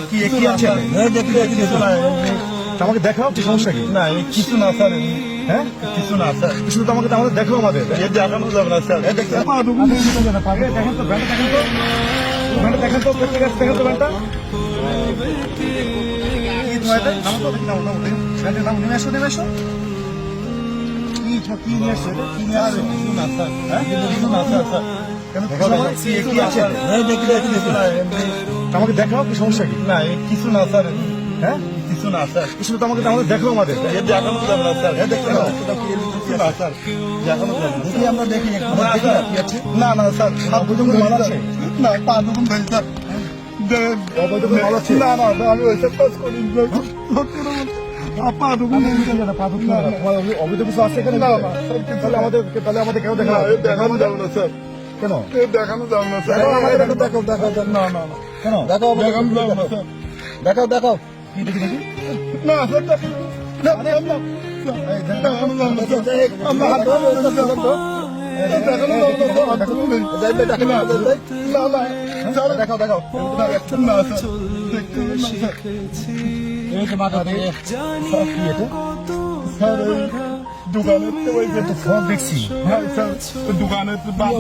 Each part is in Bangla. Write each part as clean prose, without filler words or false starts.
কি কি আছে? আমাকে দেখাও কি সমস্যা কি? না কিছু না স্যার, হ্যাঁ কিছু না স্যার, কিছু তো আমাকে দেখাও আমাদের। দেখানো যাবে না স্যার। দেখেন তো ব্যান্ডটা দেখেন তো দেখেন তো ব্যান্ডটা কি তোমার এটা? নাম নেমে আসো কি নিয়ে আসছো? কি নিয়ে আসছো? কিছু না স্যার, হ্যাঁ কিছু না স্যার, স্যার কেন কি আছে? আমাকে দেখাও কি সমস্যা কি? না কিছু না স্যার, হ্যাঁ কিছু না স্যার, কিছু তো আমাকে দেখাও আমাদের। দেখানো যাবে না স্যার। দেখতে দাও। কিছু না স্যার, দেখানো যাবে না। দেখি আমরা দেখি আমরা দেখি না কি আছে। না না স্যার, অবৈধ কোনো মাল আছে? না পা দুগুন ভাই স্যার, অবৈধ কোনো মাল আছে? না না আমি ওইসব কাজ করি পা দুগুন অবৈধ কিছু আছে এখানে? না, তাহলে আমাদের কেন দেখা দেখানো যাবে না স্যার, কেন? দেখানো যাবে না স্যার, দেখাও না না না কেন? দেখানো যাবে না স্যার, দেখাও কি দেখি না স্যার, দেখানো যাবে না স্যার, আমরা হাত ধরে দেখানো যাবে না, দেখাও না স্যার, এই যে মাথা দিয়ে কি এটা? স্যার ওই দোকানের তো ওই যে ফোন দেখছি। হ্যাঁ স্যার, দোকানের তো বাপ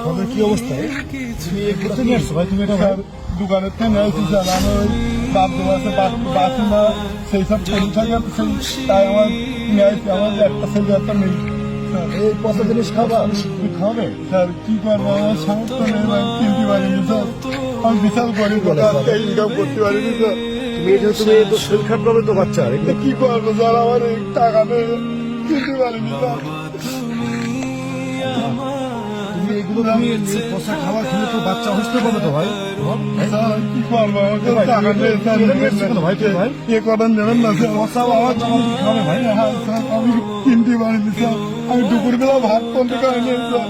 ফোনের কি অবস্থা? তুমি এগুলো নিয়ে আসছো ভাই? তুমি এটা স্যার দোকানের তো নিয়ে আসছি স্যার, আমি ওই বাপ দোকানে বাসি না সেই সব করি থাকে, তাই আমার নিয়ে আসছি, আমার একটা ছেলে একটা নেই স্যার। এই পচা জিনিস খাবা? তুমি খাবে? স্যার কি করবো, আমার সামর্থ্য নেই ভাই, কিনতে পারিনি স্যার, আমি বিশাল গরিব ইনকাম করতে পারিনি স্যার। তুমি তো শরীর খারাপ হবে তো বাচ্চা। এগুলো কি করবো স্যার, আমার এই টাকা নেই, কিনতে পারিনি স্যার। তুমি এগুলো পচা খাবার খেলে তো বাচ্চা অসুস্থ পাবে তো ভাই। স্যার কি করবো, আমার কাছে টাকা নেই স্যার, ভাই তুমি ভাই এ করেন দেবেন না স্যার। পচা আমার কি খাবে ভাই? হ্যাঁ স্যার, আমি কিনতে পারিনি স্যার, আমি দুপুরবেলা ভাত পর্যন্ত খাইনি স্যার।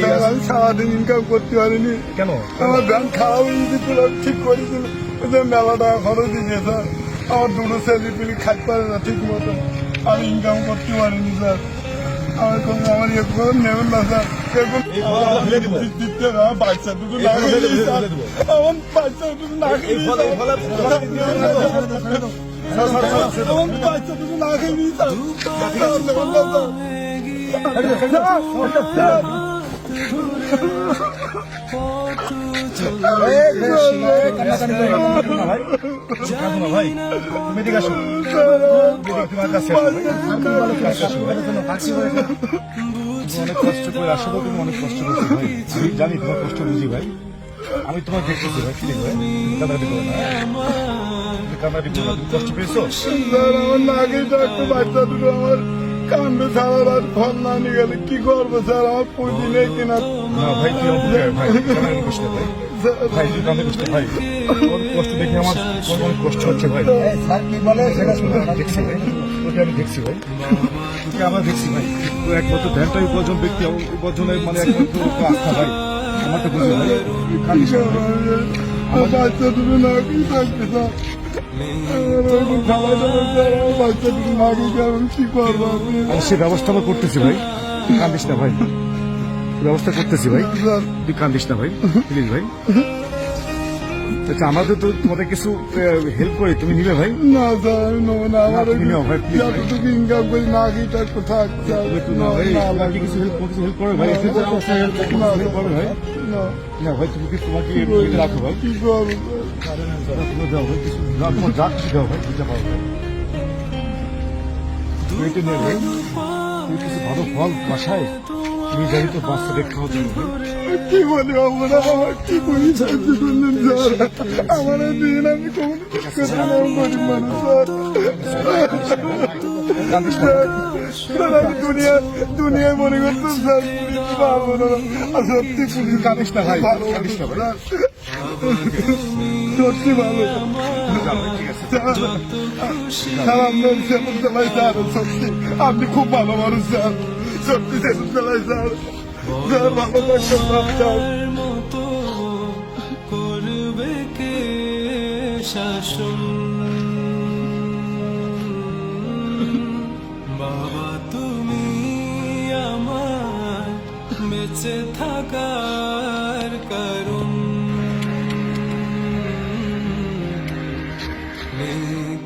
স্যার আমি সারাদিন ইনকাম করতে পারিনি, কেন? আমার ব্যাংক খারাপ হয়ে গেছিল, ঠিক করেছিল, মেলা টাকা খরচ দিয়েছে স্যার, আমার দুটো ছেলে পিলি খাইতে পারে না ঠিক মতো, আমি ইনকাম করতে পারিনি স্যার। আমার ইয়ে করে নেবেন না স্যার, দিতে না, বাচ্চা দুটো না খেলে স্যার, আমার বাচ্চা দুটো না খেলে আমার বাচ্চা দুটো না খেলে স্যার। ভাই তুমি এদিকে আসো। তোমার কাছে অনেক কষ্ট করে আসলে তুমি অনেক কষ্ট করছো ভাই, আমি জানি তোমার কষ্ট বুঝি ভাই। আমি তোমার দেখতেছি ভাই, কি দেখো ক্যামেরাটি করো না, ক্যামেরাটি করো না। তুমি কষ্ট পেয়েছো? স্যার আমার নাকে একটা বাচ্চা দুটো আমার কান্দে সারা রাত ফল না নিয়ে গেলে কি করবো স্যার, আমার পুঁজি নেই কিনা। না ভাই তুই ভাই ক্যামেরা কষ্ট ভাই, ভাই তুই কান্দে কষ্ট ভাই, ওর কষ্ট দেখে আমার অনেক কষ্ট হচ্ছে ভাই। স্যার কি বলে সেটা শুনে দেখছি ভাই, ওকে আমি দেখছি ভাই, ওকে আমরা দেখছি ভাই। তো একমাত্র ধ্যানটাই উপার্জন ব্যক্তি, উপার্জনের মানে একমাত্র আস্থা ভাই, আমার তো বুঝি ভাই। কান্দিস না ভাই। আমার বাচ্চা দুটো না খেয়ে থাকবে স্যার, খাওয়া দাওয়া স্যার, আমার বাচ্চা দুটো না খেয়ে আমি কি করবো? আমি সে ব্যবস্থা আমরা করতেছি ভাই, তুই কান্দিস না ভাই, ব্যবস্থা করতেছি ভাই, স্যার তুই কান্দিস না ভাই, প্লিজ ভাই। আচ্ছা আমাদের তো তোমাদের কিছু হেল্প করি, তুমি নিবে ভাই? না স্যার আমি নেবো না, আমার তুমি নাও ভাই, please ভাই। যতটুকু ইনকাম করি না খেয়ে থাকবো থাক স্যার, একটু নাও ভাই, না তোমাকে কিছু হেল্প করবে ভাই, হেল্প করবে ভাই। না না ভাই তুমি কি তোমাকে রাখো ভাই, কি করবো তুমি দাও ভাই, কিছু তোমার যা কিছু দাও ভাই, দিতে পারো ভাই। তুই এটা নে ভাই, তুই কিছু ভালো ফল বাসায় তুমি যাই তো বাচ্চাদের খাওয়া জন্য ভাই। কি বলি আমরা, আমার কি বলি সাহায্য করলেন স্যার, আমার দিন আমি কোন গরিব মানুষ স্যার, স্যার আমি দুনিয়ায় মনে করতাম স্যার পুলিশ পাবো না, আর সত্যি পুলিশ কাঁদিস না ভাই, ভালো কাঁদিস না ভাই। সত্যি ভালো স্যার, আপনার সেবন চালাই স্যার, সত্যি আপনি খুব ভালো মানুষ স্যার, সত্যি সেবন চালাই স্যার, স্যার ভালো থাকবেন স্যার। মতো করবে কে শাসন, বাবা তুমি আমার বেঁচে থাকার কারণ। নেই